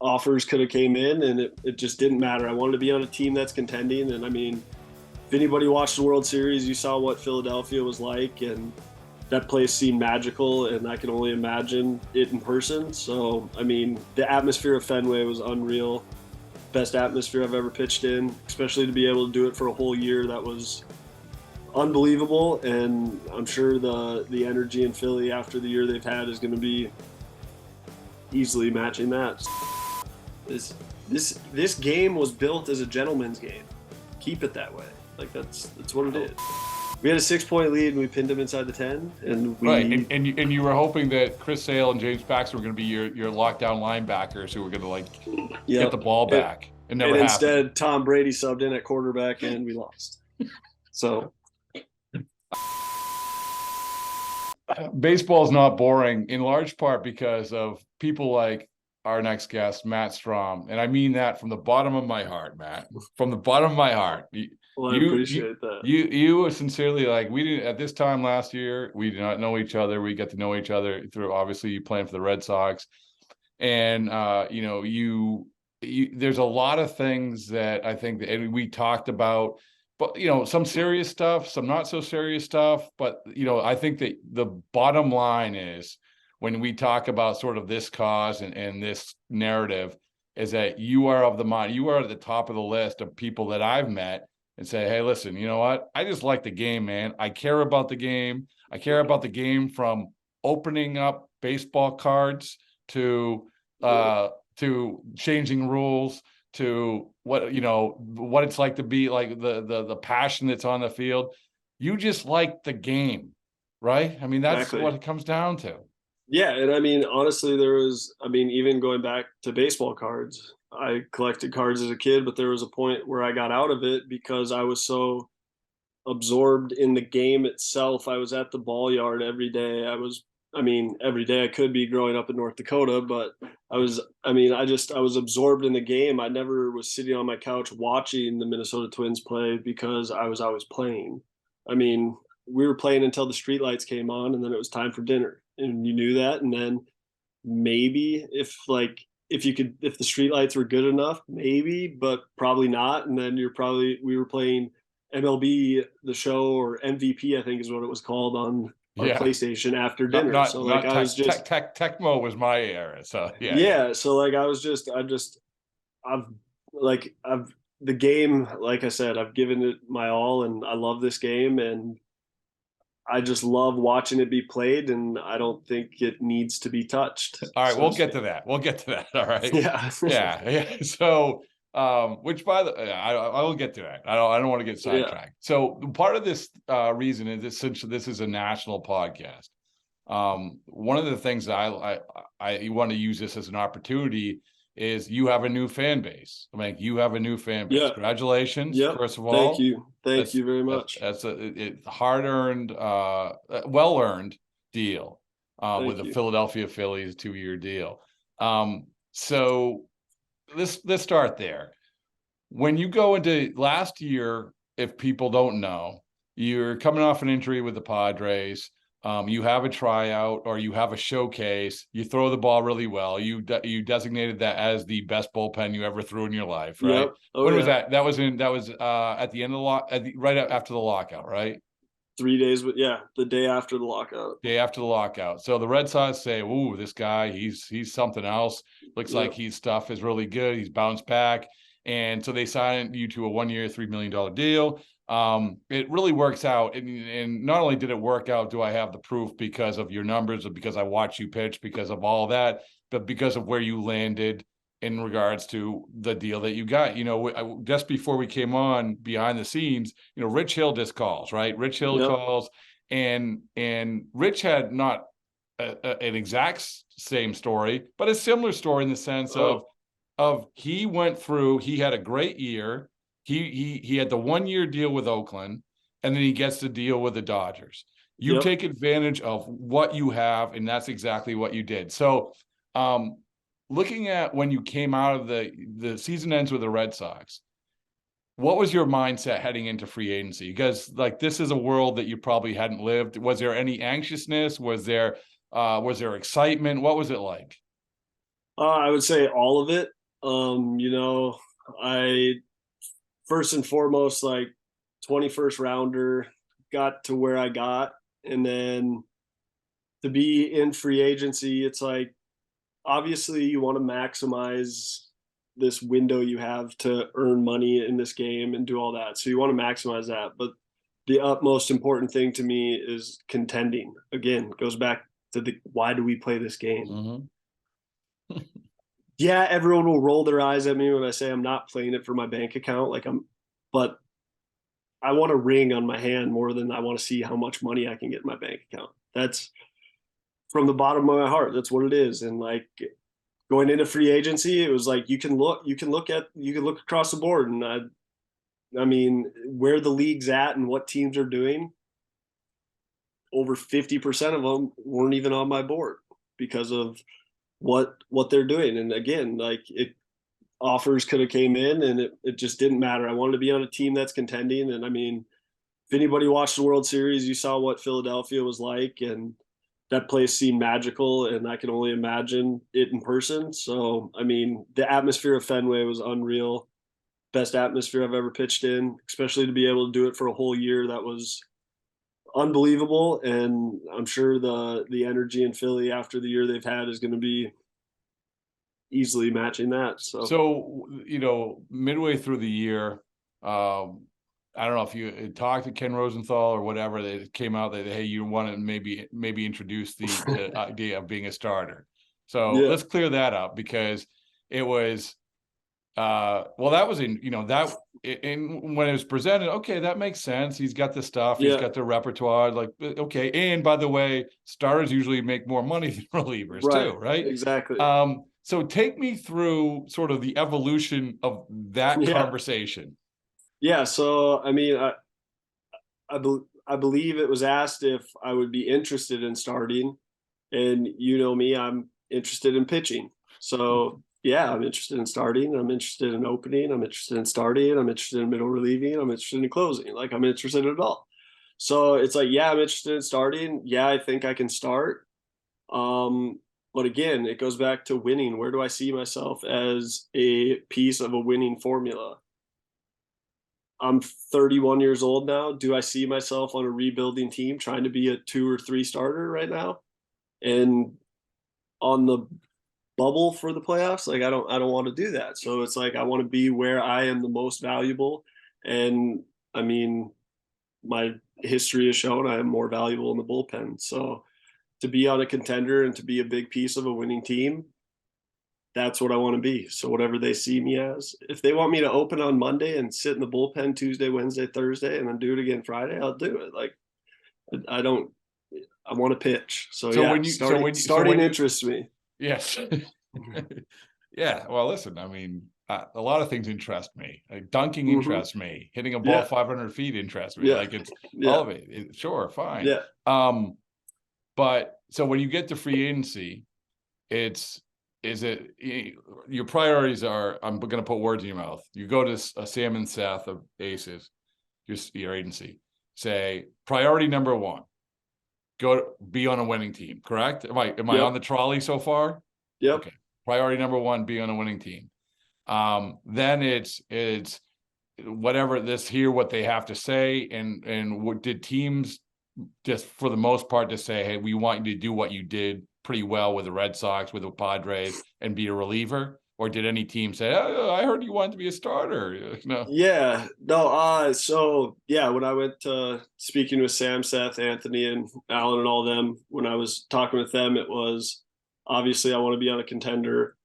offers could have came in, and it just didn't matter. I wanted to be on a team that's contending, and I mean, if anybody watched the World Series, you saw what Philadelphia was like, and that place seemed magical, and I can only imagine it in person. So, I mean, the atmosphere of Fenway was unreal. Best atmosphere I've ever pitched in, especially to be able to do it for a whole year. That was unbelievable, and I'm sure the energy in Philly after the year they've had is going to be easily matching that. This game was built as a gentleman's game. Keep it that way. Like that's what it is. We had a 6-point lead and we pinned him inside the 10. And we right, and you were hoping that Chris Sale and James Paxton were going to be your lockdown linebackers who were going to get the ball back. It never happened. Instead, Tom Brady subbed in at quarterback and we lost. So baseball is not boring in large part because of people like our next guest, Matt Strahm. And I mean that from the bottom of my heart, Matt, from the bottom of my heart. Well, I appreciate that. You were sincerely like, we didn't, at this time last year, we did not know each other. We got to know each other through, obviously, you playing for the Red Sox. And, there's a lot of things that I think that, and we talked about, but, some serious stuff, some not so serious stuff. But, I think that the bottom line is when we talk about sort of this cause and this narrative is that you are of the mind, you are at the top of the list of people that I've met and say, hey, listen, you know what? I just like the game, man. I care about the game. I care about the game from opening up baseball cards to changing rules to what it's like to be like the passion that's on the field. You just like the game, right? I mean, that's exactly what it comes down to. Yeah, and I mean, honestly, even going back to baseball cards, I collected cards as a kid, but there was a point where I got out of it because I was so absorbed in the game itself. I was at the ball yard every day. Every day I could be growing up in North Dakota, but I was absorbed in the game. I never was sitting on my couch watching the Minnesota Twins play because I was always playing. I mean, we were playing until the streetlights came on, and then it was time for dinner, and you knew that. And then maybe if the streetlights were good enough, maybe, but probably not. And then we were playing MLB The Show, or MVP, I think is what it was called, on our PlayStation after dinner. Tecmo was my era. So the game, like I said, I've given it my all, and I love this game, and I just love watching it be played, and I don't think it needs to be touched. All right, we'll get to that. All right. Yeah. Yeah. So, which by the I will get to that. I don't want to get sidetracked. Yeah. So part of this reason is that since this is a national podcast, one of the things that I want to use this as an opportunity is you have a new fan base. I mean, you have a new fan base. Yeah. Congratulations, first of all. Thank you very much. That's a hard-earned, well-earned deal with the Philadelphia Phillies 2-year deal. So let's start there. When you go into last year, if people don't know, you're coming off an injury with the Padres. You have a tryout or you have a showcase. You throw the ball really well. You designated that as the best bullpen you ever threw in your life, right? Yep. When was that? That was at the end of right after the lockout, right? 3 days, but yeah, the day after the lockout. Day after the lockout. So the Red Sox say, "Ooh, this guy, he's something else. Looks like his stuff is really good. He's bounced back." And so they signed you to a 1-year, $3 million deal. It really works out. And not only did it work out, do I have the proof because of your numbers or because I watched you pitch, because of all that, but because of where you landed in regards to the deal that you got. Just before we came on behind the scenes, Rich Hill just calls, right? Rich Hill calls, and Rich had not an exact same story, but a similar story in the sense of he went through, he had a great year. He had the 1-year deal with Oakland, and then he gets the deal with the Dodgers. You take advantage of what you have, and that's exactly what you did. So, looking at when you came out of the season ends with the Red Sox, what was your mindset heading into free agency? Because this is a world that you probably hadn't lived. Was there any anxiousness? Was there excitement? What was it like? I would say all of it. You know, I first and foremost, like 21st rounder, got to where I got. And then to be in free agency, it's like obviously you want to maximize this window you have to earn money in this game and do all that. So you want to maximize that. But the utmost important thing to me is contending. Again, goes back to the why do we play this game? Mm-hmm. Yeah, everyone will roll their eyes at me when I say I'm not playing it for my bank account. But I want a ring on my hand more than I want to see how much money I can get in my bank account. That's from the bottom of my heart. That's what it is. And like going into free agency, it was like you can look across the board, and I mean where the league's at and what teams are doing. Over 50% of them weren't even on my board because of what they're doing. And again, like it offers could have came in and it just didn't matter. I wanted to be on a team that's contending. And I mean, if anybody watched the World Series, you saw what Philadelphia was like, and that place seemed magical, and I can only imagine it in person. So, I mean, the atmosphere of Fenway was unreal. Best atmosphere I've ever pitched in, especially to be able to do it for a whole year. That was unbelievable, and I'm sure the energy in Philly after the year they've had is going to be easily matching that. So, So, midway through the year, I don't know if you talked to Ken Rosenthal or whatever. They came out that, hey, you want to maybe introduce the idea of being a starter. So yeah, let's clear that up, because it was well, that was and when it was presented, okay, that makes sense. He's got the stuff, he's yeah, got the repertoire, like, okay. And by the way, starters usually make more money than relievers right, too, right? exactly. So take me through sort of the evolution of that Yeah, conversation. yeah. So, I mean, I believe it was asked if I would be interested in starting, and you know me, I'm interested in pitching. So yeah, I'm interested in starting. I'm interested in opening. I'm interested in starting. I'm interested in middle relieving. I'm interested in closing. Like I'm interested in it all. So it's like, yeah, I'm interested in starting. Yeah, I think I can start. Um, but again, it goes back to winning. Where do I see myself as a piece of a winning formula? I'm 31 years old now. Do I see myself on a rebuilding team trying to be a 2 or 3 starter right now? And on the bubble for the playoffs, like I don't want to do that. So it's like I want to be where I am the most valuable. And I mean, my history has shown I am more valuable in the bullpen. So to be on a contender and to be a big piece of a winning team, that's what I want to be. So whatever they see me as, if they want me to open on Monday and sit in the bullpen Tuesday, Wednesday, Thursday, and then do it again Friday, I'll do it. Like I don't, I want to pitch. So So yeah, when you, so when you, so starting when you, interests me. yes. Yeah. Well, listen, I mean, a lot of things interest me. Like dunking Mm-hmm. interests me. Hitting a ball Yeah, 500 feet interests me. yeah, Like it's all yeah, of it. Sure, fine. yeah, Um, but so when you get to free agency, it's is it your priorities are, I'm going to put words in your mouth. You go to Sam and Seth of Aces, your agency, say priority number one, go be on a winning team. Correct? Am I yep, on the trolley so far? yep. Okay. Priority number one, be on a winning team. Then it's whatever this hear what they have to say, and what did teams just for the most part just say, hey, we want you to do what you did pretty well with the Red Sox, with the Padres, and be a reliever? Or did any team say, oh, I heard you wanted to be a starter? No. Yeah, no, so yeah, when I went speaking with Sam, Seth, Anthony, and Alan and all them, when I was talking with them, it was obviously I want to be on a contender.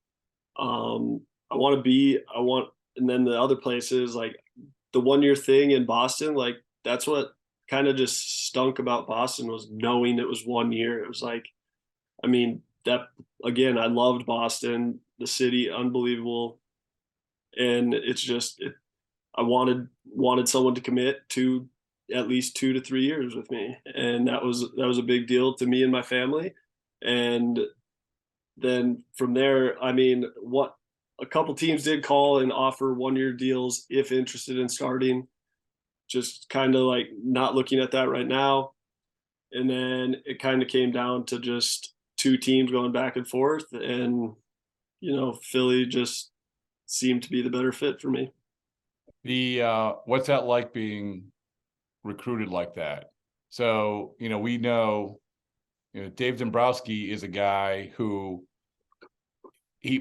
I want to be, I want, and then the other places like the 1 year thing in Boston, like that's what kind of just stunk about Boston was knowing it was 1 year. It was like, I mean, that again, I loved Boston, the city, unbelievable. And it's just, I wanted someone to commit to at least 2 to 3 years with me, and that was a big deal to me and my family. And then from there, I mean, what a couple teams did call and offer 1 year deals if interested in starting. Just kind of like not looking at that right now. And then it kind of came down to just 2 teams going back and forth, and Philly just seemed to be the better fit for me. What's that like being recruited like that? So, we know, Dave Dombrowski is a guy who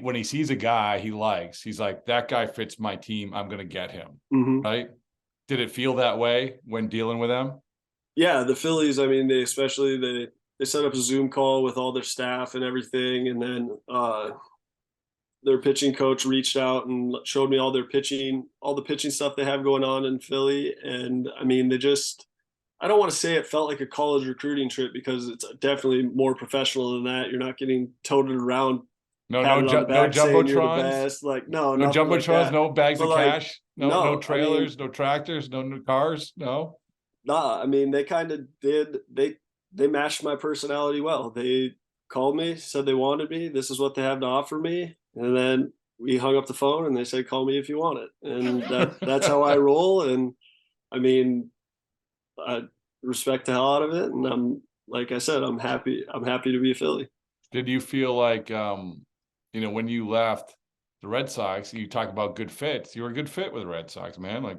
when he sees a guy he likes, he's like, that guy fits my team, I'm going to get him. Mm-hmm. Right? Did it feel that way when dealing with them? Yeah, the Phillies. I mean, they set up a Zoom call with all their staff and everything, and then their pitching coach reached out and showed me all the pitching stuff they have going on in Philly. And I mean, I don't want to say it felt like a college recruiting trip because it's definitely more professional than that. You're not getting toted around, patted on the No back, saying you're the jumbotrons, best. Like, no, no nothing like jumbotrons, that. no bags But of like, cash, no no, I mean, trailers, no tractors, no new cars, no. nah, I mean, they kind of did. They matched my personality well. They called me, said they wanted me. This is what they have to offer me, and then we hung up the phone and they said, "Call me if you want it." And that's how I roll. And I mean, I respect the hell out of it, and like I said, I'm happy. I'm happy to be a Philly. Did you feel like, when you left the Red Sox, you talk about good fits? You were a good fit with the Red Sox, man. Like,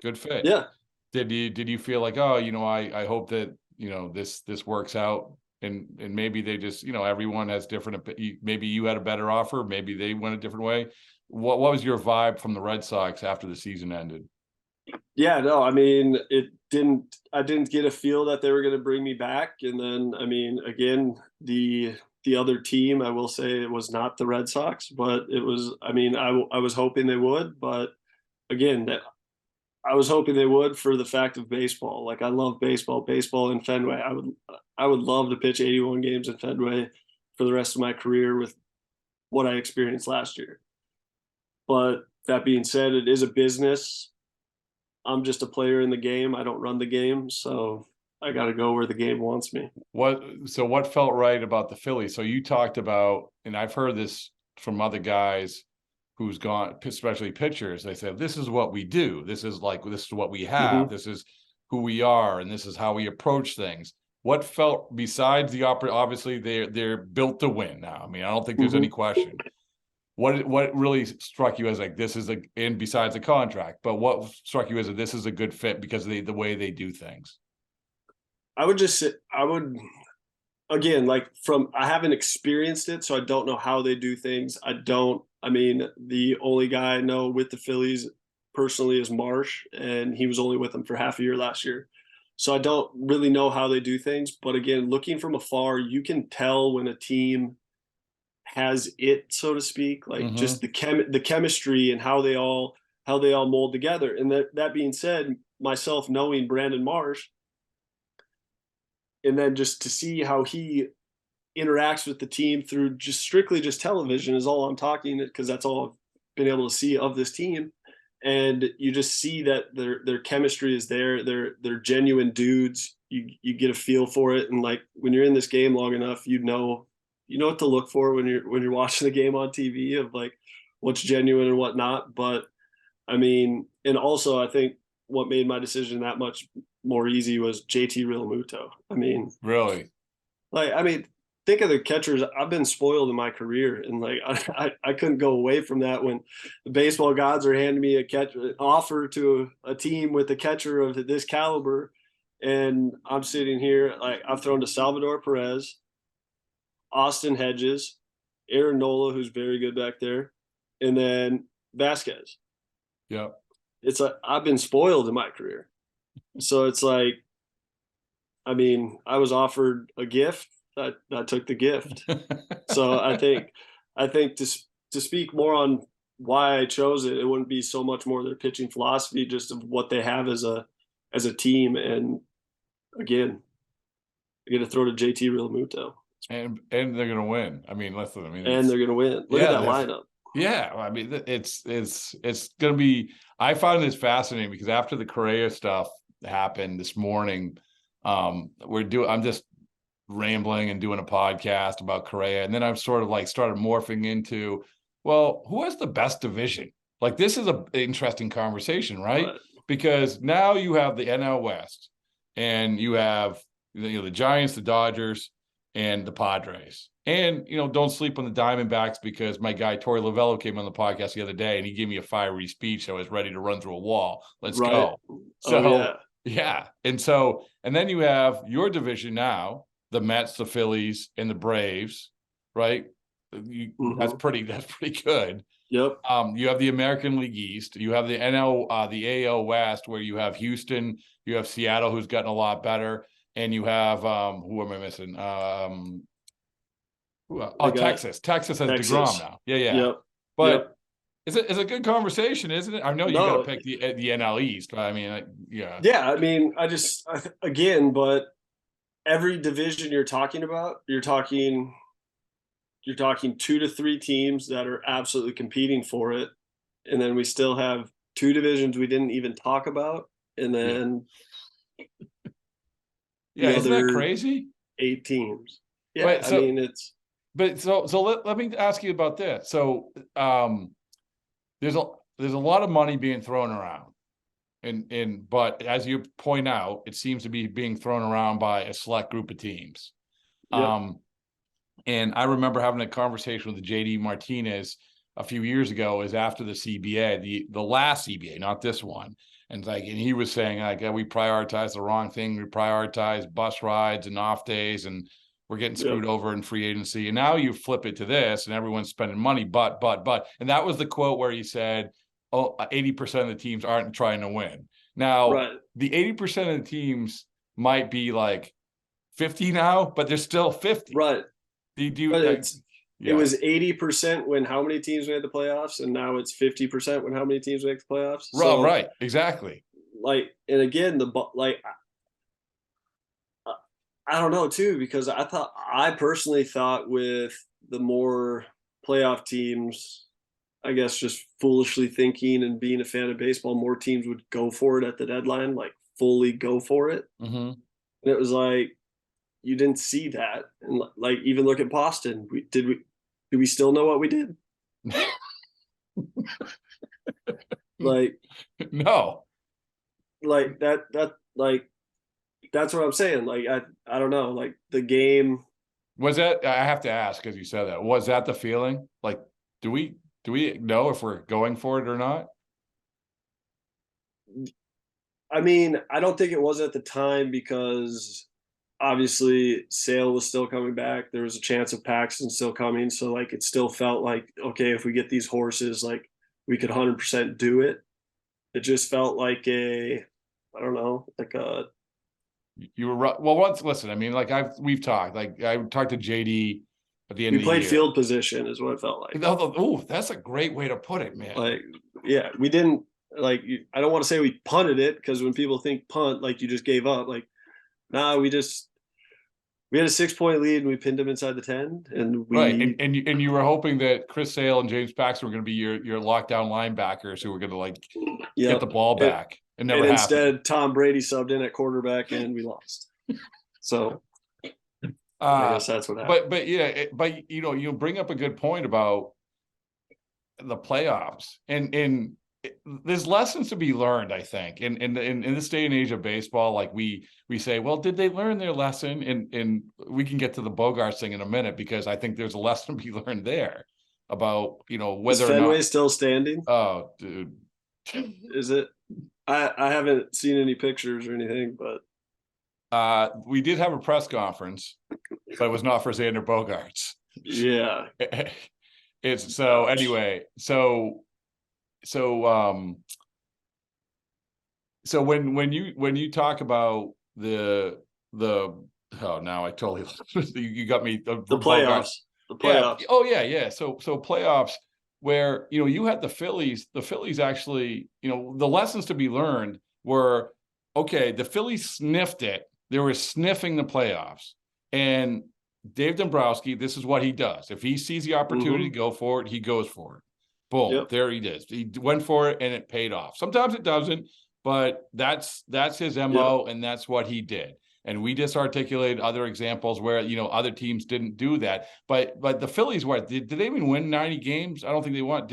good fit. Yeah, Did you feel like, oh, I hope that this works out, and maybe they just, everyone has different. Maybe you had a better offer, maybe they went a different way. What was your vibe from the Red Sox after the season ended? yeah. No, I mean, it didn't. I didn't get a feel that they were going to bring me back. And then, I mean, again, the other team, I will say, it was not the Red Sox, but it was. I mean, I was hoping they would, but again, I was hoping they would for the fact of baseball. Like I love baseball in Fenway. I would love to pitch 81 games in Fenway for the rest of my career with what I experienced last year. But that being said, it is a business. I'm just a player in the game. I don't run the game, so I got to go where the game wants me. What felt right about the Phillies? So you talked about, and I've heard this from other guys who's gone, especially pitchers. They said, this is what we do. This is what we have. Mm-hmm. This is who we are, and this is how we approach things. What felt, besides the obviously they're built to win now. I mean, I don't think there's any Mm-hmm. question. What really struck you as like, this is and besides the contract, but what struck you as this is a good fit because of the way they do things? I would again, like I haven't experienced it, so I don't know how they do things. I mean, the only guy I know with the Phillies personally is Marsh, and he was only with them for half a year last year. So I don't really know how they do things. But again, looking from afar, you can tell when a team has it, so to speak, like Mm-hmm. just the chemistry and how they all mold together. And that being said, myself knowing Brandon Marsh, and then just to see how he interacts with the team through just strictly just television is all I'm talking, because that's all I've been able to see of this team. And you just see that their chemistry is there. They're genuine dudes. You get a feel for it, and like when you're in this game long enough, you know what to look for when you're watching the game on TV of like what's genuine and what not. But I mean, and also I think what made my decision that much more easy was JT Realmuto. I mean, Really? I mean, think of the catchers. I've been spoiled in my career, and like I couldn't go away from that when the baseball gods are handing me an offer to a team with a catcher of this caliber, and I'm sitting here like I've thrown to Salvador Perez, Austin Hedges, Aaron Nola, who's very good back there, and then Vasquez. Yeah. It's like I've been spoiled in my career, so it's like I mean I was offered a gift. I took the gift. So I think to speak more on why I chose it, it wouldn't be so much more their pitching philosophy, just of what they have as a team. And again, I get to throw to JT Realmuto, And they're gonna win. I mean, listen. I mean, and it's they're gonna win. Look at yeah, that lineup. yeah. I mean, it's gonna be. I find this fascinating because after the Correa stuff happened this morning, I'm just rambling and doing a podcast about Correa, and then I've sort of like started morphing into, well, who has the best division? Like, this is an interesting conversation, right? But Because now you have the NL West, and you have the Giants, the Dodgers, and the Padres. And, don't sleep on the Diamondbacks, because my guy, Torey Lovello, came on the podcast the other day and he gave me a fiery speech. I was ready to run through a wall. Let's Right. go. Oh yeah. So, yeah. And then you have your division now, the Mets, the Phillies, and the Braves, right? That's pretty good. Yep. You have the American League East. You have the the AL West, where you have Houston, you have Seattle, who's gotten a lot better, and you have who am I missing? Texas. Texas has DeGrom now. Yeah. Yep. But Yep. it's a good conversation, isn't it? I know you got to No. pick the NL East, but I mean, yeah. Yeah. I mean, again, but every division you're talking about, you're talking 2 to 3 teams that are absolutely competing for it, and then we still have 2 divisions we didn't even talk about, and then Yeah, the isn't that other crazy? 8 teams. Yeah, But I mean it's. But so let me ask you about this. So there's a lot of money being thrown around, but as you point out, it seems to be being thrown around by a select group of teams. Yep. And I remember having a conversation with JD Martinez a few years ago, is after the CBA, the last CBA, not this one. And he was saying, like, we prioritize the wrong thing. We prioritize bus rides and off days, and we're getting screwed over in free agency. And now you flip it to this, and everyone's spending money, but. And that was the quote where he said, 80% of the teams aren't trying to win. Now, the 80% of the teams might be like 50 now, but they're still 50. Right. But it was 80% when how many teams made the playoffs, and now it's 50% when how many teams make the playoffs. So, right, exactly. And again, I don't know too, because I personally thought with the more playoff teams, I guess just foolishly thinking and being a fan of baseball, more teams would go for it at the deadline, like fully go for it. Mm-hmm. And it was like, you didn't see that. And like, even look at Boston. Do we still know what we did? Like, no, like that's what I'm saying. Like, I don't know, like the game. Was that, I have to ask, because you said that, was that the feeling? Like, do we know if we're going for it or not? I mean, I don't think it was at the time, because obviously Sale was still coming back. There was a chance of Paxton still coming. So like, it still felt like, okay, if we get these horses, like we could 100% do it. It just felt like I don't know, like you were right. Well, listen, I mean, like we've talked, like I talked to JD at the end of the year. We played field position is what it felt like. Oh, that's a great way to put it, man. Like, yeah, we didn't, like, I don't want to say we punted it, because when people think punt, like you just gave up. Like, nah, we had a 6-point lead and we pinned them inside the 10, and right. And you were hoping that Chris Sale and James Paxton were going to be your lockdown linebackers who were going to like get the ball back. And instead, Tom Brady subbed in at quarterback and we lost. So I guess that's what happened. But you bring up a good point about the playoffs, and there's lessons to be learned, I think, in this day and age of baseball. Like we say, well, did they learn their lesson? And we can get to the Bogaerts thing in a minute, because I think there's a lesson to be learned there about, whether Is Fenway still standing? Oh, dude. Is it? I haven't seen any pictures or anything, but we did have a press conference, but it was not for Xander Bogaerts. Yeah. It's so anyway, so when you talk about the now I totally you got me the playoffs. The playoffs. Yeah. Oh yeah. So playoffs, where you had the Phillies actually, the lessons to be learned were, okay, the Phillies sniffed it. They were sniffing the playoffs, and Dave Dombrowski, this is what he does. If he sees the opportunity to go for it, he goes for it. Boom, there he is. He went for it and it paid off. Sometimes it doesn't, but that's his MO, and that's what he did. And we just articulated other examples where, other teams didn't do that. But the Phillies, did they even win 90 games? I don't think they won.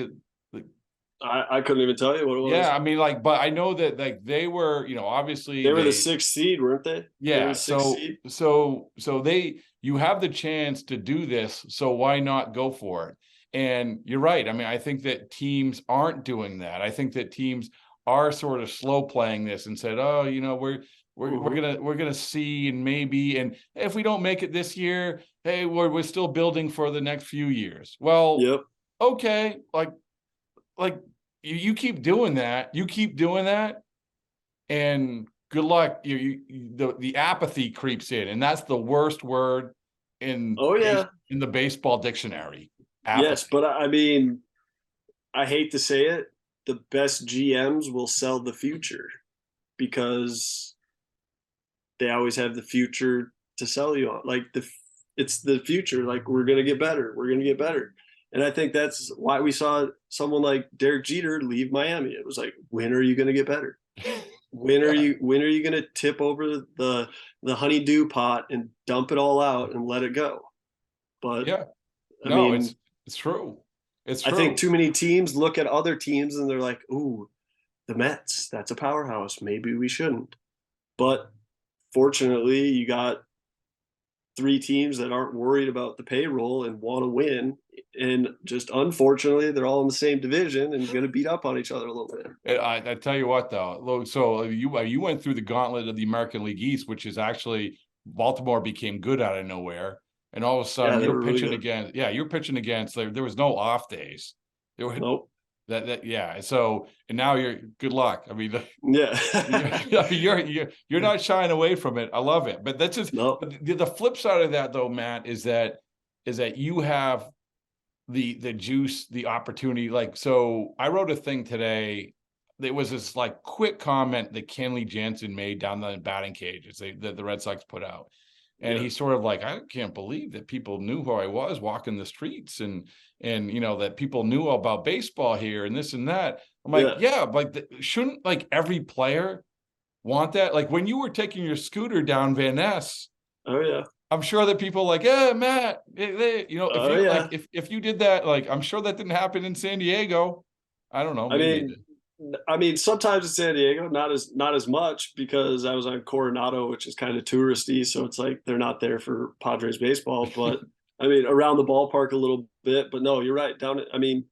I couldn't even tell you what it Yeah, was. I mean, like, but I know that like they were, obviously They were the they, sixth seed, weren't they? They were yeah. the sixth So seed. they, you have the chance to do this, so why not go for it? And you're right. I mean, I think that teams aren't doing that. I think that teams are sort of slow playing this and said, oh, we're Hmm. gonna see, and maybe, and if we don't make it this year, hey, we're still building for the next few years. Well, Yep. okay, like you keep doing that, and good luck. The apathy creeps in, and that's the worst word Oh yeah. in the baseball dictionary. Yes, Apathy. but I mean, I hate to say it, the best GMs will sell the future because they always have the future to sell you on. Like it's the future. Like we're gonna get better. We're gonna get better. And I think that's why we saw someone like Derek Jeter leave Miami. It was like, when are you gonna get better? Yeah, When are you gonna tip over the honeydew pot and dump it all out and let it go? But yeah. I No, mean, it's true. It's I think true. too many teams look at other teams and they're like, ooh, the Mets, that's a powerhouse. Maybe we shouldn't. But fortunately, you got three teams that aren't worried about the payroll and want to win. And just unfortunately, they're all in the same division and going to beat up on each other a little bit. I tell you what, though. So you went through the gauntlet of the American League East, which is actually Baltimore became good out of nowhere, and all of a Yeah, sudden they you're were really pitching good. against. Yeah, you're pitching against. There was no off days. There were Nope. that yeah. So and now you're good luck. I mean, Yeah. you're not shying away from it. I love it. But that's just Nope. but the flip side of that, though, Matt, is that you have the juice, the opportunity. Like, so I wrote a thing today. There was this like quick comment that Kenley Jansen made down the batting cages that the Red Sox put out. And Yeah. he's sort of like, I can't believe that people knew who I was walking the streets, and that people knew about baseball here and this and that. I'm like, Yeah. yeah, like shouldn't like every player want that? Like when you were taking your scooter down Van Ness, Oh, yeah. I'm sure that people like, yeah, Matt, if Oh, you like, yeah. if you did that, like, I'm sure that didn't happen in San Diego. I don't know, I maybe it mean, did. sometimes in San Diego, not as much because I was on Coronado, which is kind of touristy, so it's like they're not there for Padres baseball. But I mean, around the ballpark a little bit. But no, you're right. I mean,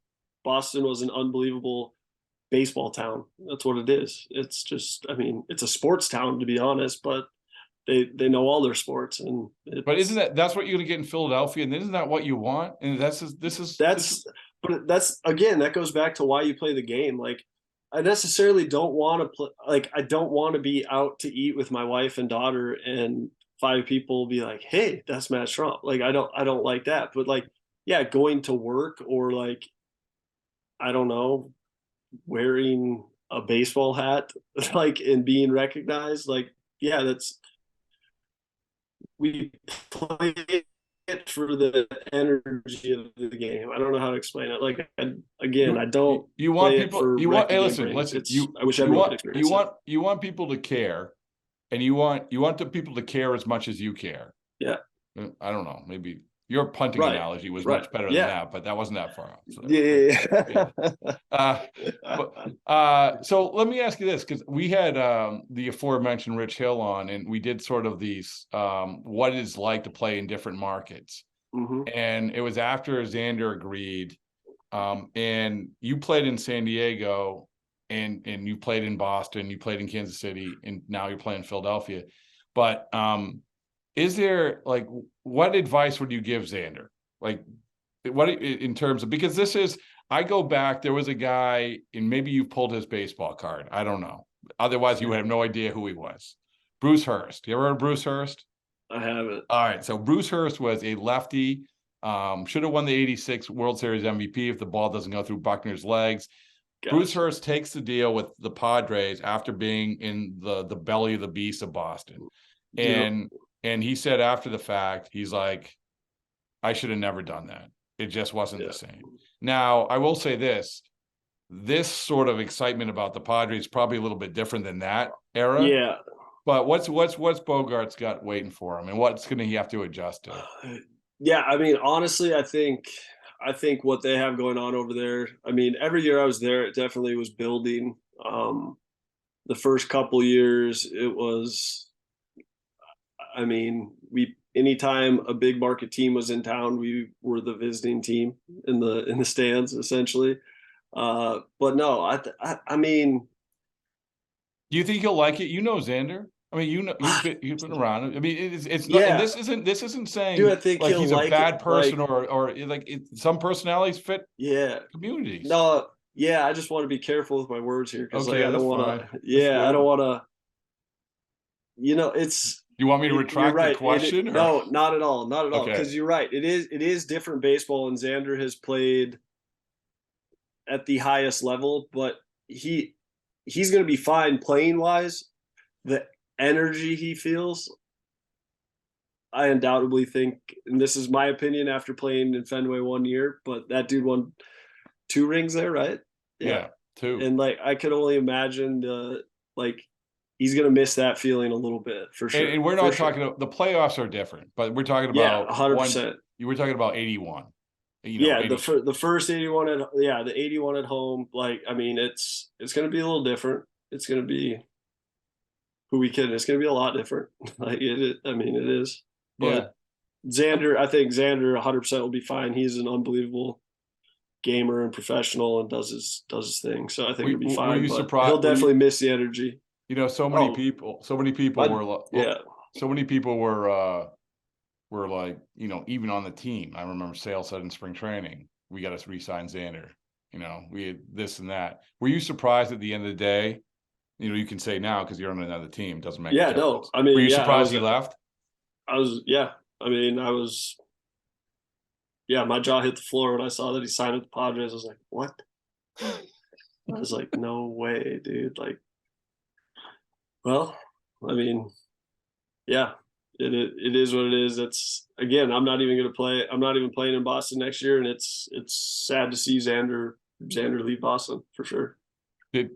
Boston was an unbelievable baseball town. That's what it is. It's just, I mean, it's a sports town to be honest, but they know all their sports, and But isn't it's that's what you're gonna get in Philadelphia? And isn't that what you want? And this is that's but that's again that goes back to why you play the game. Like I necessarily don't want to play. Like I don't want to be out to eat with my wife and daughter, and five people will be like, "Hey, that's Matt Strahm." Like I don't like that. But like, yeah, going to work or like I don't know, wearing a baseball hat, like and being recognized, like yeah, that's we play it for the energy of the game. I don't know how to explain it. Like again, I don't you want play it people for you want hey recognition listen brings. listen It's I wish everyone could experience it. you want people to care, and you want the people to care as much as you care. Yeah. I don't know, maybe your punting Right. analogy was Right. much better than Yeah. that, but that wasn't that far out. So, yeah. Yeah. Uh, but so let me ask you this, because we had the aforementioned Rich Hill on, and we did sort of these what it's like to play in different markets. Hmm. And it was after Xander agreed. And you played in San Diego, and you played in Boston, you played in Kansas City, and now you're playing Philadelphia. But is there like what advice would you give Xander? Like what in terms of, because this is, I go back, there was a guy, and maybe you pulled his baseball card. I don't know. Otherwise, you would have no idea who he was. Bruce Hurst. You ever heard of Bruce Hurst? I haven't. All right. So Bruce Hurst was a lefty. Should have won the 86 World Series MVP if the ball doesn't go through Buckner's legs. Bruce Gotcha. Hurst takes the deal with the Padres after being in the belly of the beast of Boston. Yep. And he said after the fact, he's like, I should have never done that. It just wasn't the Yeah. same. Now, I will say this sort of excitement about the Padres is probably a little bit different than that era. Yeah. But what's Bogart's got waiting for him, and what's going to he have to adjust to? Yeah. I mean, honestly, I think I think what they have going on over there, I mean, every year I was there, it definitely was building. The first couple years, it was, I mean, anytime a big market team was in town, we were the visiting team in the stands essentially. But no, I mean, Do you think he'll like it? You know Xander. I mean, you've been around. I mean, it's not, and yeah, this isn't dude, saying I think like he'll he's a like it. bad person Like, or like some personalities fit yeah, communities. no, yeah, I just want to be careful with my words here because, like, Okay, I that's don't want fine. to, That's yeah, I good. don't want to, it's, You want me to you're retract the right. question or No, not at all, not at all. okay? Because you're right. It is different baseball, and Xander has played at the highest level, but he's going to be fine playing wise. The energy he feels, I undoubtedly think, and this is my opinion after playing in Fenway 1 year, but that dude won 2 rings there, right? Yeah. Yeah, two. And like I could only imagine like he's gonna miss that feeling a little bit for sure. And we're For not sure. talking about the playoffs are different, but we're talking Yeah, about 100%. you were talking about 81. You know, Yeah, 80. the first 81 at, yeah, the 81 at home, like, I mean, it's gonna be a little different. It's gonna be, who we kidding? It's gonna be a lot different. Like I mean, it is. Yeah. But Xander, I think Xander 100% will be fine. He's an unbelievable gamer and professional and does his thing. So I think he'll be Were fine. you But he'll surprised? definitely miss the energy. You know, Oh, so many people my, were yeah, so many people were like, you know, even on the team. I remember Sale said in spring training, we got to re-sign Xander. You know, we had this and that. Were you surprised at the end of the day? You know, you can say now because you're on another team, doesn't make a yeah. No, difference. I Were mean, you yeah, surprised he left? yeah. I mean, yeah. My jaw hit the floor when I saw that he signed with the Padres. I was like, what? I was like, no way, dude. Like, well, I mean, yeah, it is what it is. That's, again, I'm not even going to play. I'm not even playing in Boston next year, and it's sad to see Xander leave Boston for sure.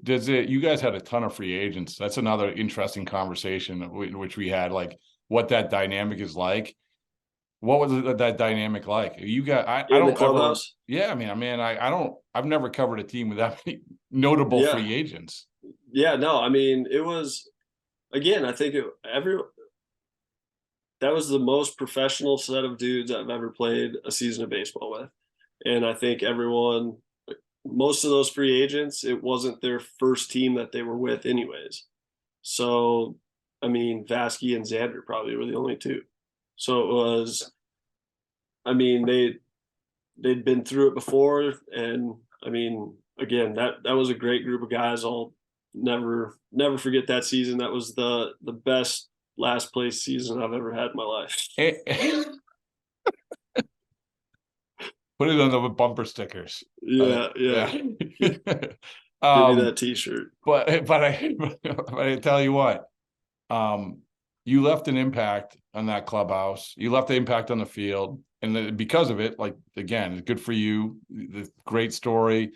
Does it? You guys had a ton of free agents. That's another interesting conversation which we had, like what that dynamic is like. What was that dynamic like? You got, I In the don't ever, clubhouse. yeah, I don't, I've never covered a team with that many notable Yeah, free agents. yeah. No, I mean, it was, again. I think every that was the most professional set of dudes I've ever played a season of baseball with, and I think everyone, most of those free agents, it wasn't their first team that they were with, anyways. So, I mean, Vasky and Xander probably were the only two. So it was, I mean, they'd been through it before, and I mean, again, that was a great group of guys. I'll never forget that season. That was the best last place season I've ever had in my life. Put it on the bumper stickers. Yeah, yeah. Yeah. Give me um, that T-shirt. but I tell you what, um, you left an impact on that clubhouse. You left the impact on the field, and because of it, like again, it's good for you. The great story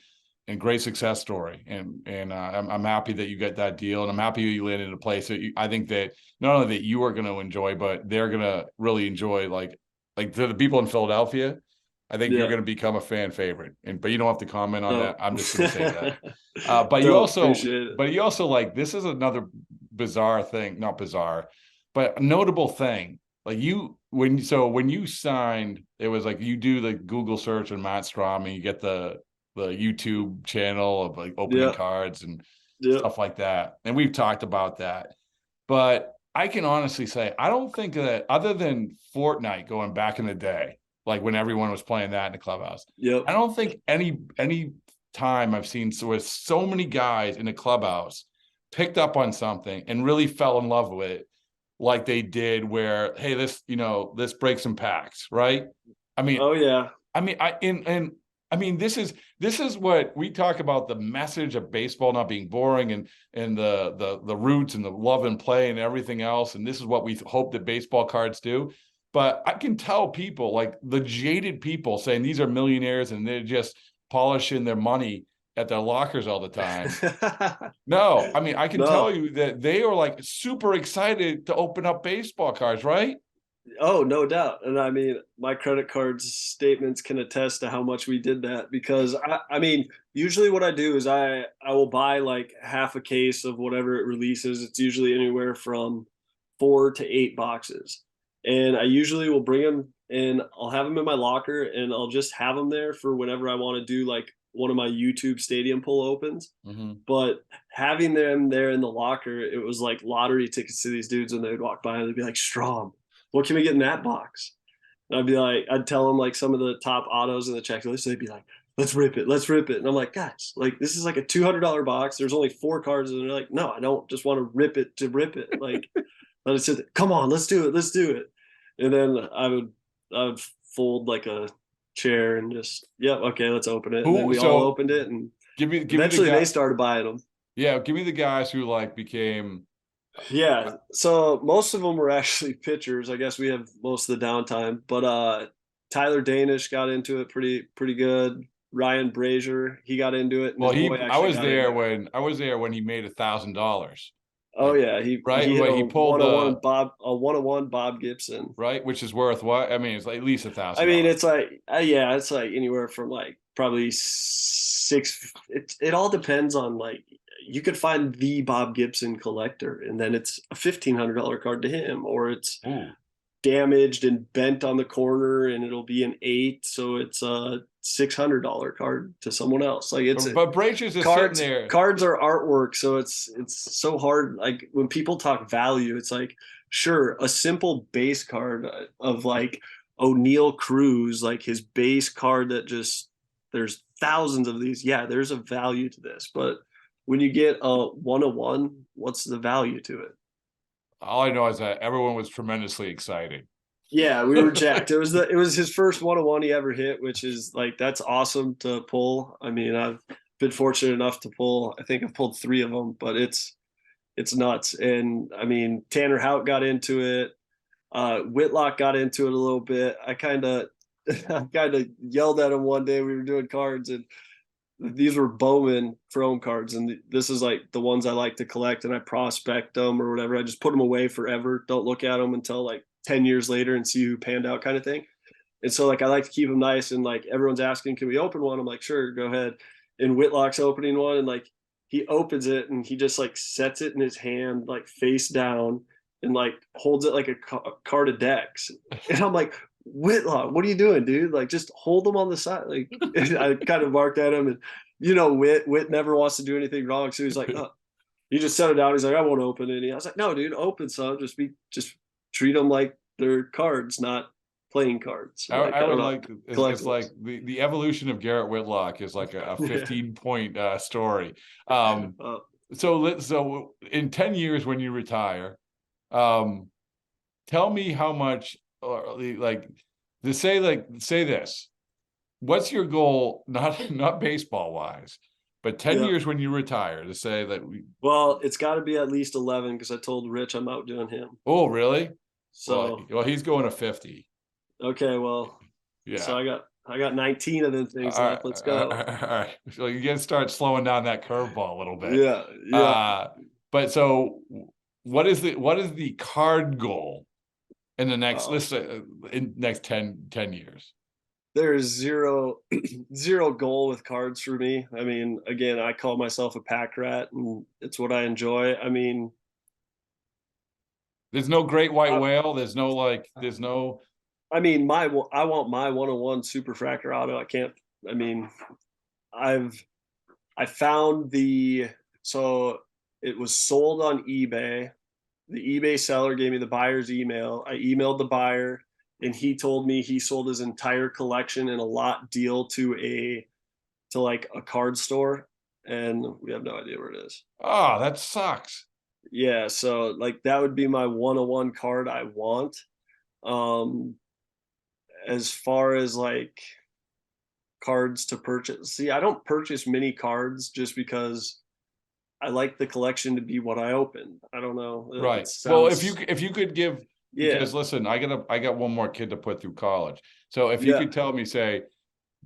and great success story, and I'm happy that you get that deal, and I'm happy you landed in a place that I think that not only that you are going to enjoy, but they're going to really enjoy. Like to the people in Philadelphia, I think you're Yeah. going to become a fan favorite. But you don't have to comment on that. No. I'm just going to say that. Dope. Appreciate it. But you also like, this is another bizarre thing, not bizarre, but a notable thing. Like when you signed, it was like you do the Google search and Matt Strahm, and you get the YouTube channel of like opening Yeah. cards and Yeah. stuff like that. And we've talked about that. But I can honestly say, I don't think that other than Fortnite going back in the day, like when everyone was playing that in the clubhouse, Yep. I don't think any time I've seen with so many guys in the clubhouse picked up on something and really fell in love with it like they did where, hey, this breaks some packs, right? I mean, Oh yeah. I mean, this is what we talk about, the message of baseball not being boring and the roots and the love and play and everything else. And this is what we hope that baseball cards do. But I can tell people, like the jaded people, saying these are millionaires and they're just polishing their money at their lockers all the time. No, I mean, I can tell No. you that they are like super excited to open up baseball cards, right? Oh, no doubt. And I mean, my credit card statements can attest to how much we did that because I mean, usually what I do is I will buy like half a case of whatever it releases. It's usually anywhere from 4 to 8 boxes. And I usually will bring them and I'll have them in my locker and I'll just have them there for whenever I want to do like one of my YouTube stadium pull opens. Hmm. But having them there in the locker, it was like lottery tickets to these dudes when they would walk by and they'd be like, Strom, what can we get in that box? And I'd be like, I'd tell them like some of the top autos in the checklist. They'd be like, let's rip it, let's rip it. And I'm like, guys, like this is like a $200 box. There's only 4 cards, and they're like, no, I don't just want to rip it to rip it. Like, let it sit there. Come on, let's do it, let's do it. And then I would fold like a chair and just, yep, okay, let's open it. And then Who? we all So opened it, and give me the eventually they guy. started buying them. Yeah, give me the guys who like became. Yeah, so most of them were actually pitchers. I guess we have most of the downtime, but Tyler Danish got into it pretty good. Ryan Brazier, he got into it, and Well, his boy I actually was got there into it. when he made $1,000. Oh Like, yeah, he right hit when a he pulled one on one the Bob a 101 Bob Gibson. right, which is worth what? I mean, it's like at least a I thousand mean, dollars. it's like yeah, it's like anywhere from like probably six. It all depends on like you could find the Bob Gibson collector, and then it's a $1,500 card to him, or it's Ooh, damaged and bent on the corner and it'll be an 8, so it's a $600 card to someone else. Like it's but Brazier's just sitting cards there. cards are artwork, so it's so hard. Like when people talk value, it's like sure, a simple base card of like O'Neal Cruz, like his base card that just there's thousands of these, yeah, there's a value to this, but when you get a 101, what's the value to it? All I know is that everyone was tremendously excited. Yeah, we were jacked. It was his first 101 he ever hit, which is like that's awesome to pull. I mean, I've been fortunate enough to pull. I think I've pulled 3 of them, but it's nuts. And I mean, Tanner Houck got into it. Whitlock got into it a little bit. I kind of I kind of yelled at him one day. We were doing cards, and these were Bowman Chrome cards, and this is like the ones I like to collect, and I prospect them or whatever. I just put them away forever. Don't look at them until like 10 years later and see who panned out, kind of thing. And so like I like to keep them nice, and like everyone's asking, can we open one? I'm like, sure, go ahead. And Whitlock's opening one, and like he opens it and he just like sets it in his hand like face down and like holds it like a card of decks. And I'm like, Whitlock, what are you doing, dude? Like, just hold them on the side. Like, I kind of barked at him, and Whit never wants to do anything wrong, so he's like, oh. He just set it down. He's like, I won't open any. I was like, no, dude, open some. Just treat them like they're cards, not playing cards. Like, I I don't would know, like it's like collectibles. the evolution of Garrett Whitlock is like a Yeah. 15 point story. Um, Uh, so in 10 years when you retire, um, tell me how much or like to say this. What's your goal? Not baseball wise, but 10 yeah. years when you retire to say that we. Well, it's got to be at least 11 because I told Rich I'm outdoing him. Oh, really? So He's going to 50. okay, well, so Yeah. I got 19 of them things All right, left. Let's go. all right. So you got to start slowing down that curveball a little bit. Yeah, yeah. Uh, but so what is the card goal in the next Oh, let's say in next 10 years? there's zero zero goal with cards for me. I mean, again, I call myself a pack rat, and it's what I enjoy. I mean, There's no great white I, whale. There's no. I mean, I want my 101 super fractor auto. I can't. I mean, I've I found the so it was sold on eBay. The eBay seller gave me the buyer's email. I emailed the buyer, and he told me he sold his entire collection in a lot deal to like a card store, and we have no idea where it is. Oh, that sucks. Yeah, so like that would be my 101 card I want. Um as far as like cards to purchase. See, I don't purchase many cards just because I like the collection to be what I open. I don't know. It Right. Well, sounds if you could give yeah. because listen, I got one more kid to put through college. So if you Yeah. could tell me, say,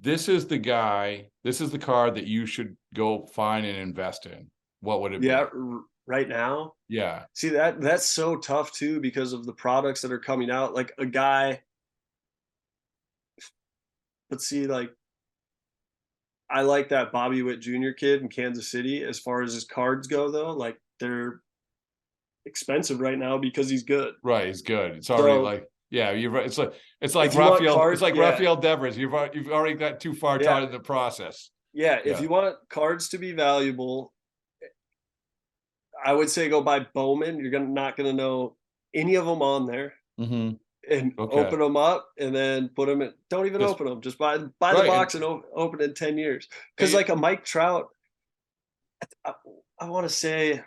this is the guy, this is the card that you should go find and invest in, what would it Yeah, be? right now. Yeah. See, that's so tough too because of the products that are coming out. Like a guy, let's see, like I like that Bobby Witt Jr. kid in Kansas City. As far as his cards go, though, like they're expensive right now because he's good. Right. It's good. It's already So like, yeah, you're right. It's like if you want Raphael. It's cards, like yeah, Raphael Devers. You've already got too far yeah, tied in the process. yeah. If Yeah. you want cards to be valuable, I would say go buy Bowman. You're gonna not gonna know any of them on there, Hmm. and Okay. open them up, and then put them in. Don't even Just open them. Just buy the right. box and open it in 10 years. Because And like a Mike Trout, I, I want to say,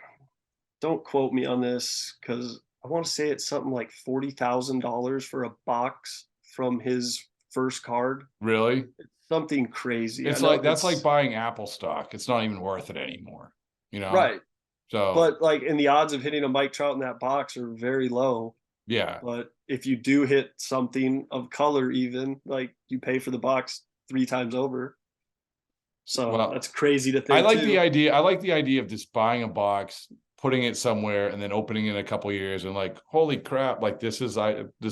don't quote me on this, because I want to say it's something like $40,000 for a box from his first card. really, Something crazy. I it's know like that's like it's buying Apple stock. It's not even worth it anymore. You know. right, So but like, and the odds of hitting a Mike Trout in that box are very low. yeah. But if you do hit something of color, even like you pay for the box 3 times over. So Well, that's crazy to I think like the too. idea. I like the idea of just buying a box, putting it somewhere, and then opening it in a couple years, and like, holy crap! Like this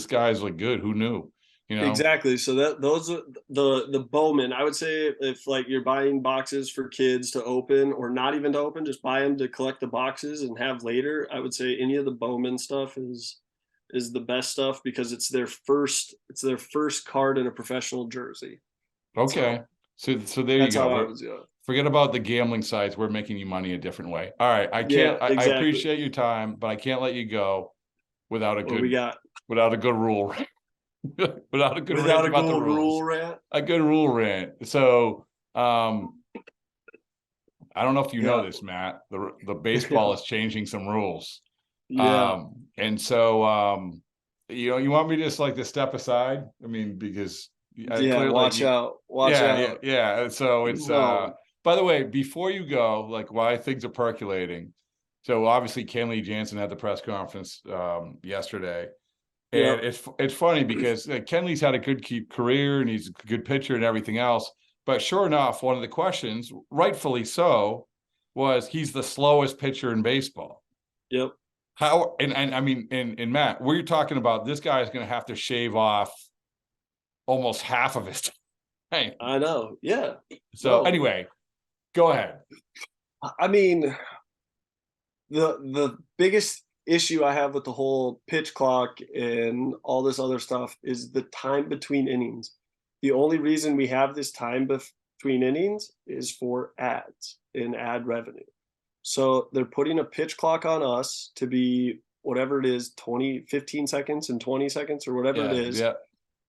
guy's like good. Who knew? You know? Exactly. So that those are the Bowman. I would say if like you're buying boxes for kids to open or not even to open, just buy them to collect the boxes and have later. I would say any of the Bowman stuff is the best stuff because it's their first card in a professional jersey. Okay. So So there you that's go. how I was going. Forget about the gambling sites. We're making you money a different way. All right. I Yeah, can't. I exactly. appreciate your time, but I can't let you go without a What we good got without a good rule. Without a good rant without a about the Google rule rules. rant. A good rule rant. So I don't know if you know Yeah, this, Matt. The baseball is changing some rules. yeah, And so you want me just like to step aside? I mean, because I yeah. Watch clearly out! Watch yeah, yeah, out! yeah. So it's No. by the way, before you go, like why things are percolating. So obviously Kenley Jansen had the press conference yesterday. And Yep. it's funny because Kenley's had a good career and he's a good pitcher and everything else. But sure enough, one of the questions, rightfully so, was he's the slowest pitcher in baseball. Yep. How and I mean and Matt, we're talking about this guy is going to have to shave off almost half of his time. I know. Yeah. So No. anyway, go ahead. I mean, the biggest issue I have with the whole pitch clock and all this other stuff is the time between innings. The only reason we have this time between innings is for ads and ad revenue. So they're putting a pitch clock on us to be whatever it is, 20, 15 seconds and 20 seconds or whatever it Yeah, is. yeah.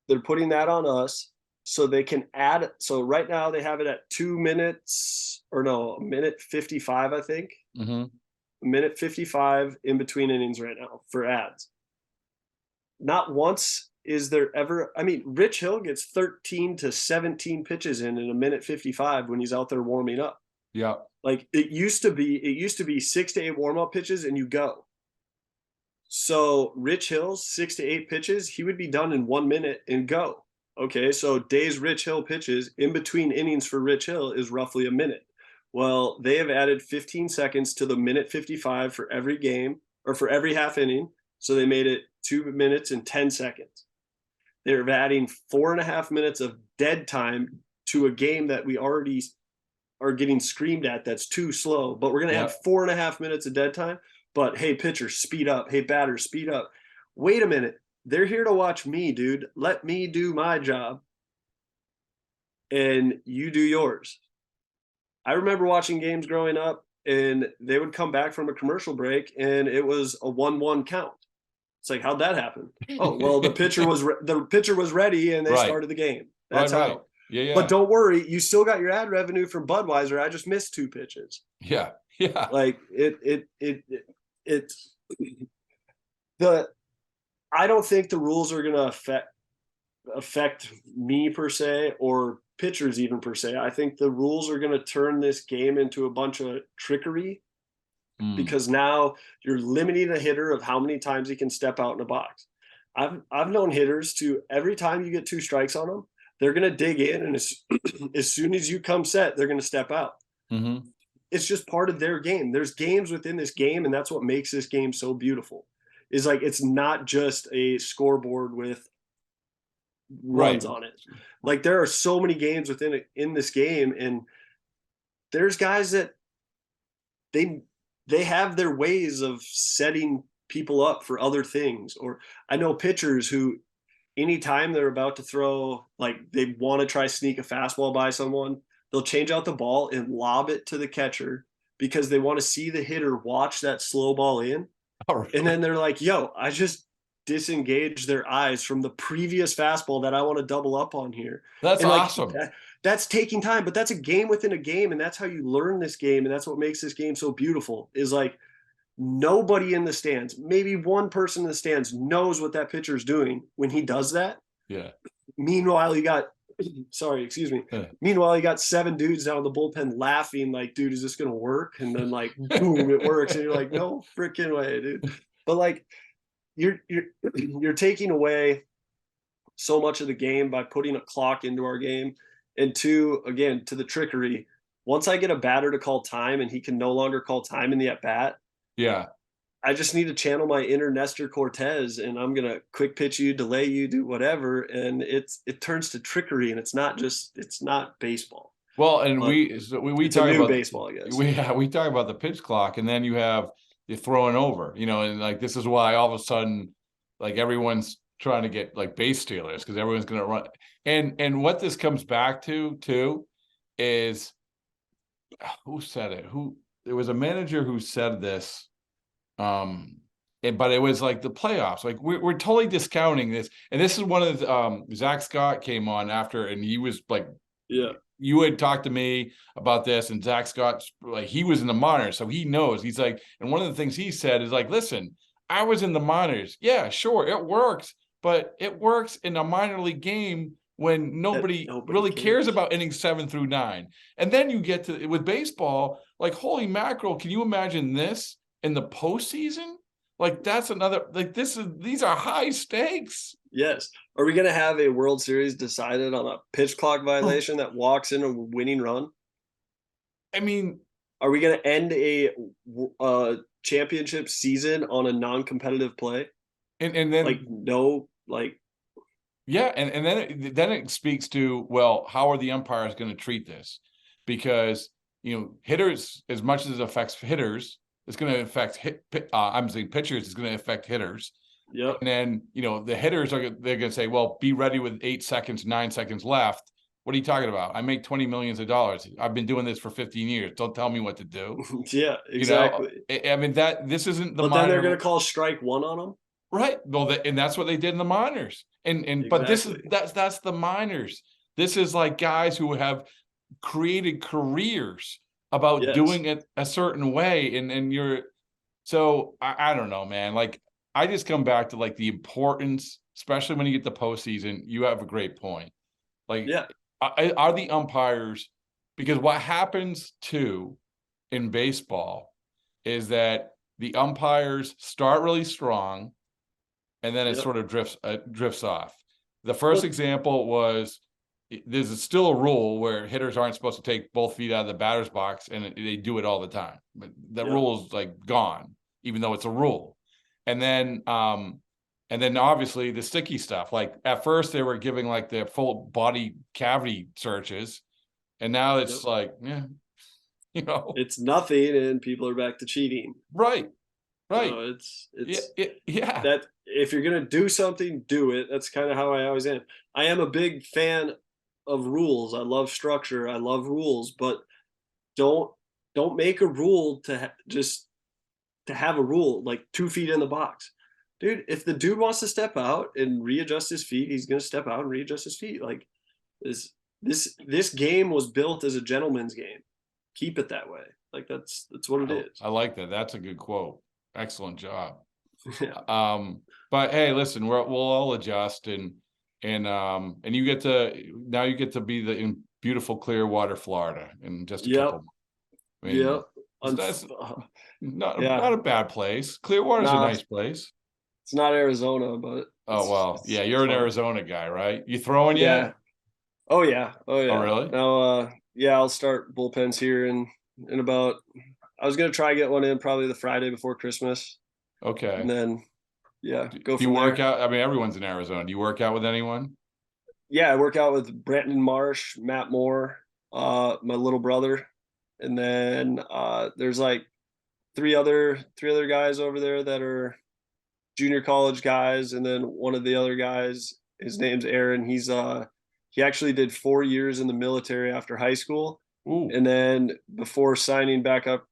They're putting that on us so they can add. So right now they have it at 2 minutes or no, a minute 55, I think. Mm-hmm. A minute 55 in between innings right now for ads. Not once is there ever, I mean, Rich Hill gets 13 to 17 pitches in a minute 55 when he's out there warming up. Yeah. Like it used to be 6 to 8 warm up pitches and you go. So Rich Hill's 6 to 8 pitches, he would be done in 1 minute and go. Okay, so days Rich Hill pitches in between innings for Rich Hill is roughly a minute. Well, they have added 15 seconds to the minute 55 for every game or for every half inning. So they made it 2 minutes and 10 seconds. They're adding 4.5 minutes of dead time to a game that we already are getting screamed at that's too slow, but we're going to Yeah. add 4.5 minutes of dead time. But hey, pitcher, speed up. Hey, batter, speed up. Wait a minute. They're here to watch me, dude. Let me do my job and you do yours. I remember watching games growing up and they would come back from a commercial break and it was a 1-1 count. It's like, how'd that happen? Oh, well, the pitcher was ready and they Right. started the game. Right, That's right. how. Yeah, But yeah. don't worry, you still got your ad revenue from Budweiser. I just missed 2 pitches. Yeah. Yeah. Like it's the I don't think the rules are gonna affect me per se or pitchers even per se. I think the rules are gonna turn this game into a bunch of trickery Mm. because now you're limiting a hitter of how many times he can step out in a box. I've known hitters to every time you get 2 strikes on them, they're gonna dig in and as, as soon as you come set, they're gonna step out. Mm-hmm. it's just part of their game. There's games within this game, and that's what makes this game so beautiful. Is like it's not just a scoreboard with Right. runs on it. Like there are so many games within it in this game, and there's guys that they they have their ways of setting people up for other things. Or I know pitchers who anytime they're about to throw, like they want to try sneak a fastball by someone, they'll change out the ball and lob it to the catcher because they want to see the hitter watch that slow ball in. Oh, really? And then they're like, yo, I just disengaged their eyes from the previous fastball that I want to double up on here. That's And like awesome. that's taking time, but that's a game within a game. And that's how you learn this game. And that's what makes this game so beautiful is like nobody in the stands, maybe one person in the stands knows what that pitcher is doing when he does that. Yeah. Meanwhile, you got sorry, excuse me. Yeah. Meanwhile, you got 7 dudes down the bullpen laughing, like, dude, is this gonna work? And then like boom, it works. And you're like, no freaking way, dude. But like you're taking away so much of the game by putting a clock into our game. And two, again, to the trickery. Once I get a batter to call time and he can no longer call time in the at bat, Yeah. I just need to channel my inner Nestor Cortez, and I'm gonna quick pitch you, delay you, do whatever, and it turns to trickery, and it's not baseball, Well, and but we it's a talk new about baseball, I guess. we talk about the pitch clock, and then you have the throwing over, and like this is why all of a sudden, like everyone's trying to get like base stealers because everyone's going to run. And what this comes back to too is who said it? Who there was a manager who said this. But it was like the playoffs. Like we're totally discounting this, and this is one of the, Zach Scott came on after, and he was like, Yeah, you had talked to me about this, and Zach Scott, like he was in the minors, so he knows. He's like, and one of the things he said is like, listen, I was in the minors. Yeah, sure, it works, but it works in a minor league game when nobody really cares about innings 7 through 9. And then you get to with baseball, like holy mackerel, can you imagine this in the postseason? Like that's another like these are high stakes. yes. Are we gonna have a World Series decided on a pitch clock violation that walks in a winning run? I mean, Are we gonna end a championship season on a non-competitive play? and then Like no, like yeah, and then it speaks to, well, how are the umpires going to treat this? Because hitters, as much as it affects hitters, it's going to affect I'm saying pitchers, it's going to affect hitters. yep. And then the hitters they're going to say, well, be ready with 8 seconds, 9 seconds left. What are you talking about? I make $20 million. I've been doing this for 15 years. Don't tell me what to do. Yeah, exactly. I mean that this isn't the But then they're minor. gonna call strike one on them. Right. Well, and that's what they did in the minors. And but this is Exactly. that's the minors. This is like guys who have created careers about Yes. doing it a certain way. And you're so I don't know, man. Like I just come back to like the importance, especially when you get the postseason. You have a great point. Like, Yeah. are the umpires, because what happens too in baseball is that the umpires start really strong and then it Yep. sort of drifts off. The first Well, example was there's still a rule where hitters aren't supposed to take both feet out of the batter's box, and they do it all the time. But that yep. rule is like gone, even though it's a rule. And then obviously the sticky stuff. Like at first they were giving like the full body cavity searches, and now it's Yep. like, yeah, It's nothing, and people are back to cheating. right, right, So yeah, it's yeah, that if you're gonna do something, do it. That's kind of how I always am. I am a big fan of rules. I love structure. I love rules, but don't don't make a rule to just to have a rule like 2 feet in the box. Dude, if the dude wants to step out and readjust his feet, he's gonna step out and readjust his feet. Like this game was built as a gentleman's game. Keep it that way. Like that's what it is. I like that. That's a good quote. Excellent job. Yeah. But hey, listen, we'll all adjust, and you get to be in beautiful Clearwater, Florida, in just a Yep. couple. I mean, Yep. that's Yeah. not a bad place. Clearwater's a Nah, nice place. it's not Arizona, but Oh well, yeah, you're it's an fine. Arizona guy, right? You throwing yet? Yeah. Oh yeah. Oh Oh yeah. really? Now yeah, I'll start bullpens here in in about. I was gonna try get one in probably the Friday before Christmas, and Okay. then yeah, Do go you from work there. out? I mean, everyone's in Arizona. Do you work out with anyone? Yeah, I work out with Brandon Marsh, Matt Moore, my little brother, and then there's like three other guys over there that are junior college guys, and then one of the other guys, his name's Aaron. He actually did 4 years in the military after high school, Ooh, and then before signing back up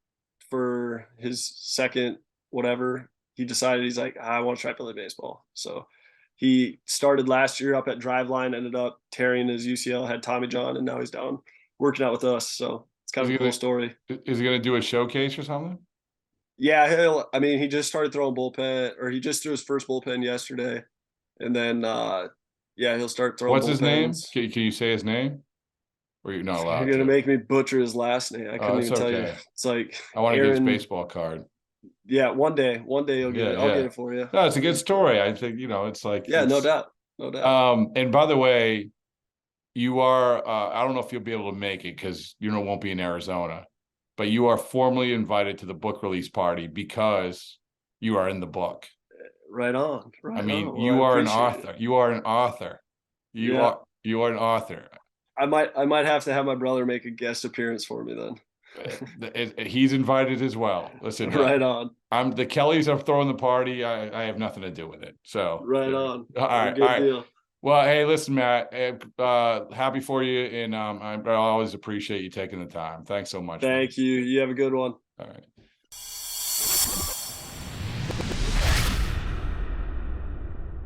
for his second whatever, he decided he's like, I want to try Philly baseball. So he started last year up at Driveline, ended up tearing his UCL, had Tommy John, and now he's down working out with us. So it's kind is of he a cool gonna story. is he gonna do a showcase or something? Yeah, I mean, he just started throwing bullpen, or he just threw his first bullpen yesterday, and then yeah, he'll start throwing What's his name? bullpens. Can you say his name? Or you're not You're allowed gonna to? make me butcher his last name. I Oh, couldn't it's even tell you. okay. It's like I want to get his Aaron. baseball card. Yeah, one day you'll get Yeah, it. I'll get yeah. it for you. No, it's a good It's story. I think, it's like yeah, no doubt, no doubt. and by the way, you are I don't know if you'll be able to make it because won't be in Arizona, but you are formally invited to the book release party because you are in the book. Right on, I right mean, on. Well, I you are an appreciate it. author. You are an author. You Yeah, are you are an author. I might have to have my brother make a guest appearance for me then. He's invited as well. Listen, Right on, I'm the Kellys are throwing the party. I have nothing to do with it. So right there. on. All Well, right, all good right. deal. Well, hey, listen, Matt. Happy for you, and I always appreciate you taking the time. Thanks so much, man. Thank you. You have a good one. All right.